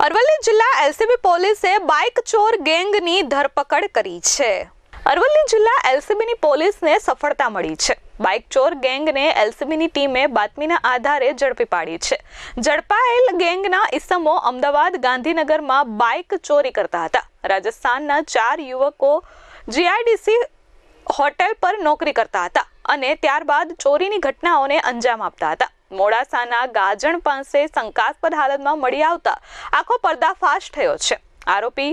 અરવલ્લી જિલ્લા એલસીબી પોલીસે બાઇક ચોર ગેંગની ધરપકડ કરી છે। અરવલ્લી જિલ્લા એલસીબીની પોલીસને સફળતા મળી છે। બાઇક ચોર ગેંગને એલસીબીની ટીમે બાતમીના આધારે ઝડપી પાડી છે। ઝડપાયેલ ગેંગના ઇસમો અમદાવાદ ગાંધીનગરમાં બાઇક ચોરી કરતા હતા। રાજસ્થાનના 4 યુવકો જીઆઈડીસી હોટેલ પર નોકરી કરતા હતા અને ત્યારબાદ ચોરીની ઘટનાઓને અંજામ આપતા હતા। મોડાસાના ગાજણ પાસે શંકાસ્પદ હાલતમાં મળી આવતા આખો પર્દાફાશ થયો છે। આરોપી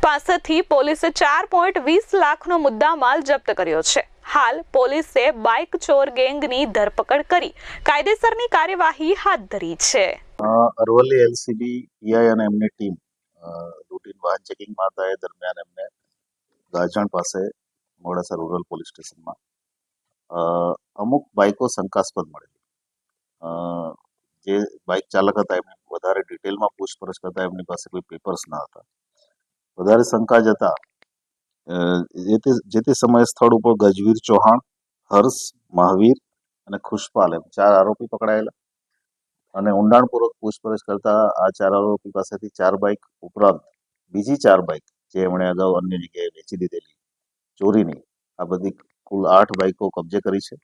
પાસેથી પોલીસે 4.20 લાખનો મુદ્દામાલ જપ્ત કર્યો છે। હાલ પોલીસે બાઇક ચોર ગેંગની ધરપકડ કરી કાયદેસરની કાર્યવાહી હાથ ધરી છે। અરવલ્લી એલસીબી પીઆઈ અને એમની ટીમ રૂટીન વાહન ચેકિંગમાં હતા એ દરમિયાન એમને ગાજણ પાસે મોડાસા રૂરલ પોલીસ સ્ટેશનમાં અમુક બાઇકો શંકાસ્પદ મળેલી। જે બાઇક ચાલક હતા એમની વધારે ડિટેલમાં પૂછપરછ કરતા એમની પાસે કોઈ પેપર્સ ન હતા। વધારે શંકા જતા જે તે સમયે સ્થળ ઉપર ગજવીર ચૌહાણ, હર્ષ, મહાવીર અને ખુશપાલ એમ 4 આરોપી પકડાયેલા અને ઊંડાણપૂર્વક પૂછપરછ કરતા આ 4 આરોપી પાસેથી 4 બાઇક ઉપરાંત બીજી 4 બાઇક જે એમણે અગાઉ અન્ય જગ્યાએ વેચી દીધેલી ચોરીની, આ બધી કુલ 8 બાઇકો કબજે કરી છે।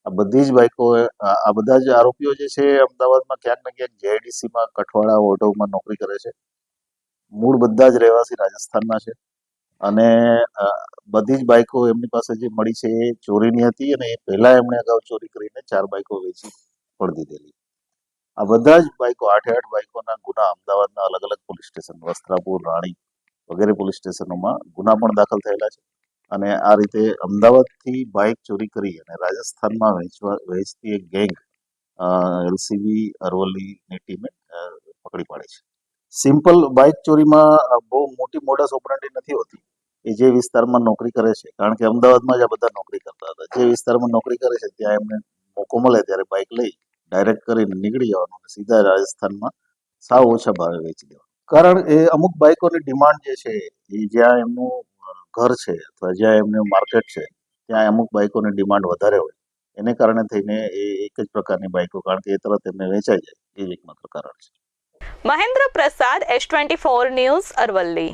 આ બધી જ બાઇકો આ બધા જ આરોપીઓ જે છે અમદાવાદમાં ક્યાંક ને ક્યાંક જીઆઈડીસીમાં કઠવાડા ઓઢવમાં નોકરી કરે છે। મૂળ બધા જ રહેવાસી રાજસ્થાનના છે અને બધી જ બાઇકો એમની પાસે જે મળી છે એ ચોરીની હતી અને એ પહેલા એમણે અગાઉ ચોરી કરીને 4 બાઇકો વેચી પણ દીધેલી। આ બધા જ બાઇકો 8 બાઇકોના ગુના અમદાવાદના અલગ અલગ પોલીસ સ્ટેશન વસ્ત્રાપુર, રાણી વગેરે પોલીસ સ્ટેશનોમાં ગુના પણ દાખલ થયેલા છે અને આ રીતે અમદાવાદથી બાઇક ચોરી કરી અને રાજસ્થાનમાં વેચતી એક ગેંગ એલસીબી અરવલ્લીની ટીમે પકડી પાડી છે। સિમ્પલ બાઇક ચોરીમાં બહુ મોટી મોડસ ઓપરેન્ડી નથી હોતી। એ જે વિસ્તારમાં નોકરી કરે છે, કારણ કે અમદાવાદમાં જ આ બધા નોકરી કરતા હતા, જે વિસ્તારમાં નોકરી કરે છે ત્યાં એમને મોકો મળે ત્યારે બાઇક લઈ ડાયરેક્ટ કરીને નીકળી જવાનું અને સીધા રાજસ્થાનમાં સાવ ઓછા ભાવે વેચી દેવાનું। કારણ એ અમુક બાઇકોની ડિમાન્ડ જે છે એ જ્યાં એમનું ઘર છે અથવા જ્યાં એમનું માર્કેટ છે ત્યાં અમુક બાઇકોની ડિમાન્ડ વધારે હોય, એને કારણે થઈને એ એક જ પ્રકારની બાઇકો, કારણ કે એ તરત એમને વેચાઈ જાય, એ જ એકમાત્ર કારણ છે। મહેન્દ્ર પ્રસાદ, S24 ન્યૂઝ, અરવલ્લી।